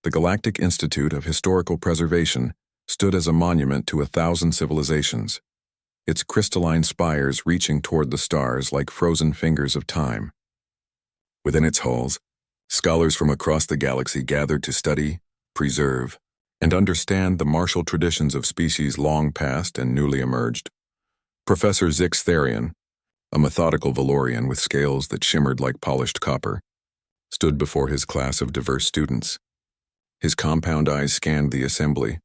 The Galactic Institute of Historical Preservation stood as a monument to 1,000 civilizations, its crystalline spires reaching toward the stars like frozen fingers of time. Within its halls, scholars from across the galaxy gathered to study, preserve, and understand the martial traditions of species long past and newly emerged. Professor Zix Therian, a methodical Valorian with scales that shimmered like polished copper, stood before his class of diverse students. His compound eyes scanned the assembly,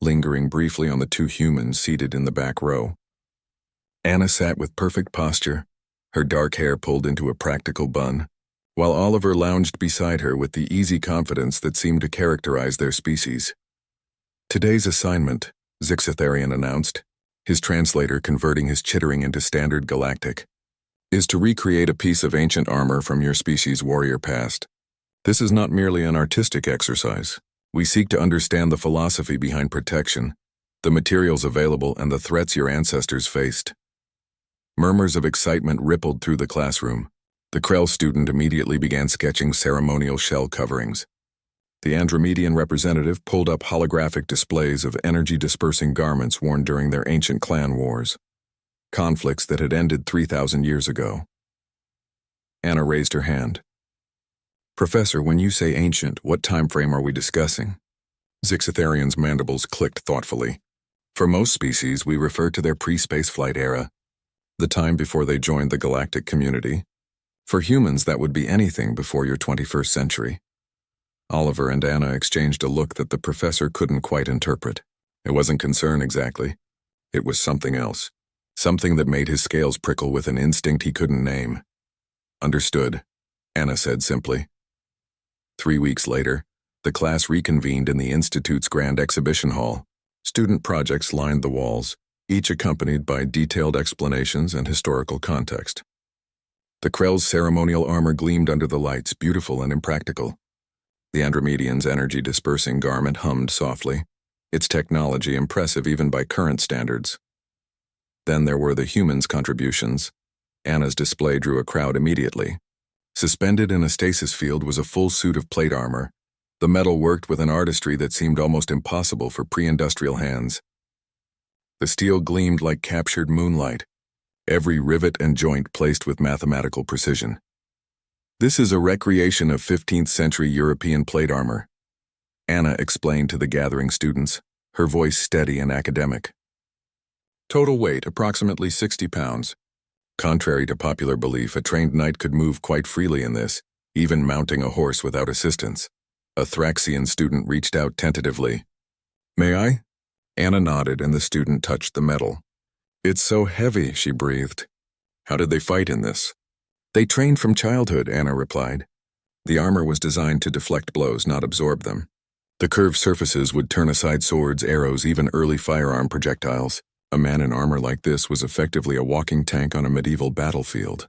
lingering briefly on the two humans seated in the back row. Anna sat with perfect posture, her dark hair pulled into a practical bun, while Oliver lounged beside her with the easy confidence that seemed to characterize their species. "Today's assignment," Zixatherian announced, his translator converting his chittering into standard galactic, "is to recreate a piece of ancient armor from your species' warrior past. This is not merely an artistic exercise. We seek to understand the philosophy behind protection, the materials available, and the threats your ancestors faced." Murmurs of excitement rippled through the classroom. The Krell student immediately began sketching ceremonial shell coverings. The Andromedian representative pulled up holographic displays of energy-dispersing garments worn during their ancient clan wars, conflicts that had ended 3,000 years ago. Anna raised her hand. "Professor, when you say ancient, what time frame are we discussing?" Zixatherian's mandibles clicked thoughtfully. "For most species, we refer to their pre-spaceflight era, the time before they joined the galactic community. For humans, that would be anything before your 21st century." Oliver and Anna exchanged a look that the professor couldn't quite interpret. It wasn't concern exactly. It was something else. Something that made his scales prickle with an instinct he couldn't name. "Understood," Anna said simply. 3 weeks later, the class reconvened in the Institute's grand exhibition hall. Student projects lined the walls, each accompanied by detailed explanations and historical context. The Krell's ceremonial armor gleamed under the lights, beautiful and impractical. The Andromedian's energy-dispersing garment hummed softly, its technology impressive even by current standards. Then there were the humans' contributions. Anna's display drew a crowd immediately. Suspended in a stasis field was a full suit of plate armor. The metal worked with an artistry that seemed almost impossible for pre-industrial hands. The steel gleamed like captured moonlight, every rivet and joint placed with mathematical precision. "This is a recreation of 15th century European plate armor," Anna explained to the gathering students, her voice steady and academic. "Total weight approximately 60 pounds. Contrary to popular belief, a trained knight could move quite freely in this, even mounting a horse without assistance." A Thraxian student reached out tentatively. "May I?" Anna nodded and the student touched the metal. "It's so heavy," she breathed. "How did they fight in this?" "They trained from childhood," Anna replied. The armor was designed to deflect blows, not absorb them. The curved surfaces would turn aside swords, arrows, even early firearm projectiles. A man in armor like this was effectively a walking tank on a medieval battlefield.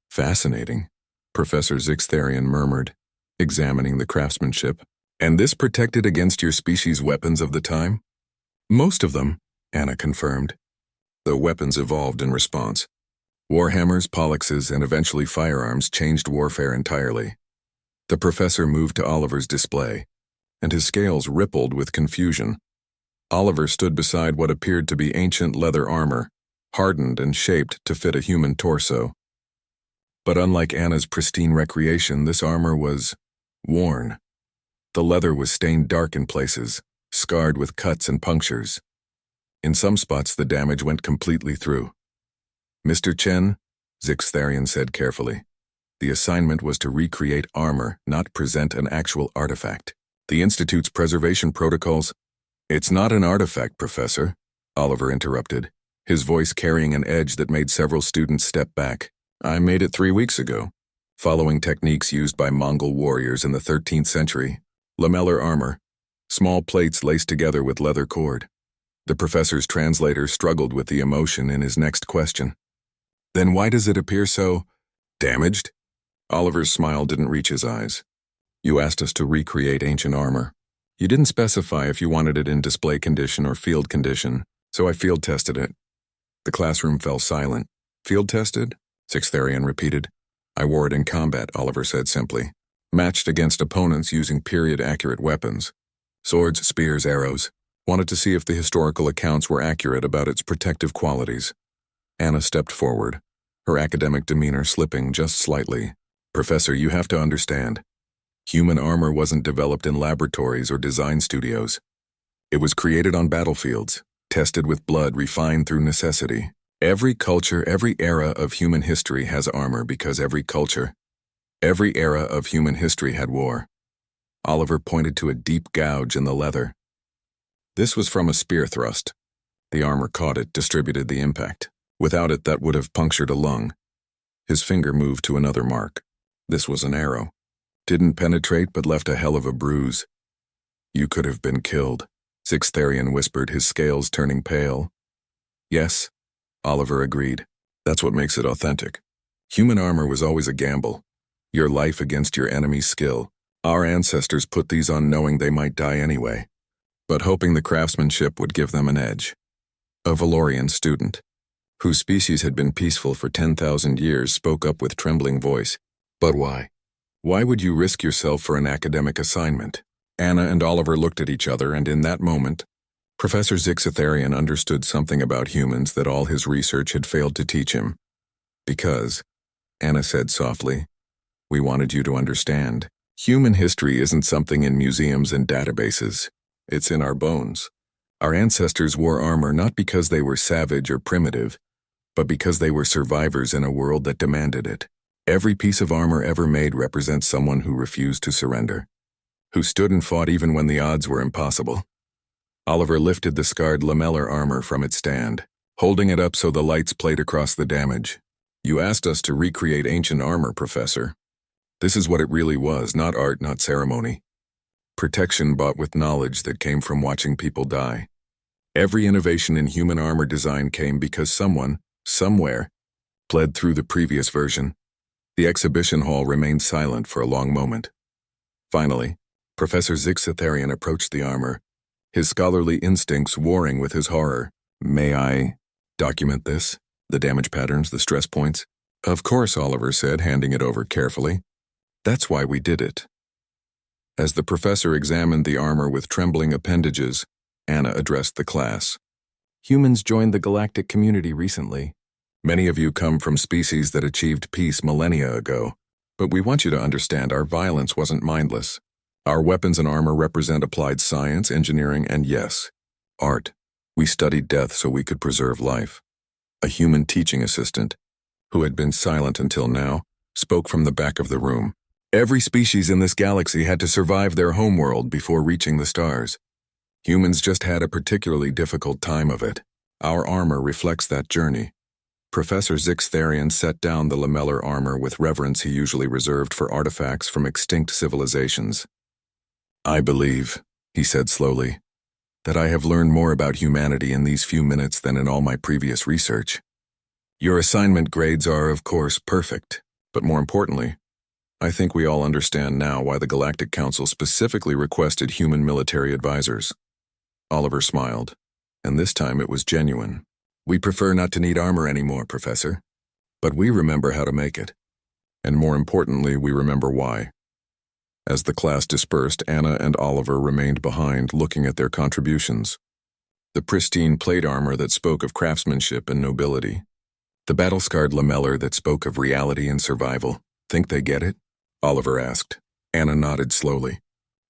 "Fascinating," Professor Zixtherian murmured, examining the craftsmanship. "And this protected against your species' weapons of the time?" "Most of them," Anna confirmed. The weapons evolved in response. Warhammers, pollexes, and eventually firearms changed warfare entirely. The professor moved to Oliver's display, and his scales rippled with confusion. Oliver stood beside what appeared to be ancient leather armor, hardened and shaped to fit a human torso. But unlike Anna's pristine recreation, this armor was worn. The leather was stained dark in places, scarred with cuts and punctures. In some spots, the damage went completely through. "Mr. Chen," Zixtherian said carefully, "the assignment was to recreate armor, not present an actual artifact. The Institute's preservation protocols—" "It's not an artifact, Professor," Oliver interrupted, his voice carrying an edge that made several students step back. "I made it 3 weeks ago, following techniques used by Mongol warriors in the 13th century. Lamellar armor, small plates laced together with leather cord." The professor's translator struggled with the emotion in his next question. "Then why does it appear so damaged?" Oliver's smile didn't reach his eyes. "You asked us to recreate ancient armor. You didn't specify if you wanted it in display condition or field condition, so I field tested it." The classroom fell silent. "Field tested?" Zixtherian repeated. "I wore it in combat," Oliver said simply. matched against opponents using period-accurate weapons. Swords, spears, arrows. Wanted to see if the historical accounts were accurate about its protective qualities. Anna stepped forward, her academic demeanor slipping just slightly. Professor, you have to understand. Human armor wasn't developed in laboratories or design studios. It was created on battlefields, tested with blood refined through necessity. Every culture, every era of human history has armor because every culture, every era of human history had war. Oliver pointed to a deep gouge in the leather. This was from a spear thrust. The armor caught it, distributed the impact. Without it, that would have punctured a lung. His finger moved to another mark. This was an arrow. Didn't penetrate, but left a hell of a bruise. You could have been killed, Zixtharian whispered, his scales turning pale. Yes, Oliver agreed. That's what makes it authentic. Human armor was always a gamble. Your life against your enemy's skill. Our ancestors put these on knowing they might die anyway, but hoping the craftsmanship would give them an edge. A Valorian student, whose species had been peaceful for 10,000 years, spoke up with trembling voice. But why? Why would you risk yourself for an academic assignment? Anna and Oliver looked at each other, and in that moment, Professor Zixtharian understood something about humans that all his research had failed to teach him. Because, Anna said softly, we wanted you to understand. Human history isn't something in museums and databases. It's in our bones. Our ancestors wore armor not because they were savage or primitive, but because they were survivors in a world that demanded it. Every piece of armor ever made represents someone who refused to surrender, who stood and fought even when the odds were impossible. Oliver lifted the scarred lamellar armor from its stand, holding it up so the lights played across the damage. You asked us to recreate ancient armor, Professor. This is what it really was, not art, not ceremony. Protection bought with knowledge that came from watching people die. Every innovation in human armor design came because someone, somewhere, bled through the previous version. The exhibition hall remained silent for a long moment. Finally, Professor Zixtharian approached the armor, his scholarly instincts warring with his horror. May I document this? The damage patterns, the stress points? Of course, Oliver said, handing it over carefully. That's why we did it. As the professor examined the armor with trembling appendages, Anna addressed the class. Humans joined the galactic community recently. Many of you come from species that achieved peace millennia ago, but we want you to understand our violence wasn't mindless. Our weapons and armor represent applied science, engineering, and yes, art. We studied death so we could preserve life. A human teaching assistant, who had been silent until now, spoke from the back of the room. Every species in this galaxy had to survive their homeworld before reaching the stars. Humans just had a particularly difficult time of it. Our armor reflects that journey. Professor Zixtharian set down the lamellar armor with reverence he usually reserved for artifacts from extinct civilizations. I believe, he said slowly, that I have learned more about humanity in these few minutes than in all my previous research. Your assignment grades are, of course, perfect, but more importantly, I think we all understand now why the Galactic Council specifically requested human military advisors. Oliver smiled, and this time it was genuine. We prefer not to need armor anymore, Professor, but we remember how to make it. And more importantly, we remember why. As the class dispersed, Anna and Oliver remained behind, looking at their contributions. The pristine plate armor that spoke of craftsmanship and nobility. The battle-scarred lamellar that spoke of reality and survival. Think they get it? Oliver asked. Anna nodded slowly.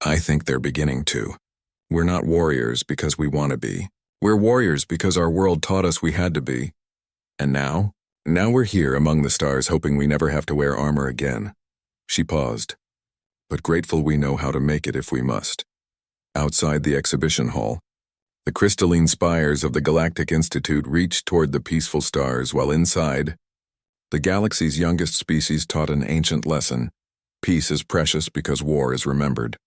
I think they're beginning to. We're not warriors because we want to be. We're warriors because our world taught us we had to be. And now? Now we're here among the stars hoping we never have to wear armor again. She paused, but grateful we know how to make it if we must. Outside the exhibition hall, the crystalline spires of the Galactic Institute reached toward the peaceful stars, while inside, the galaxy's youngest species taught an ancient lesson. Peace is precious because war is remembered.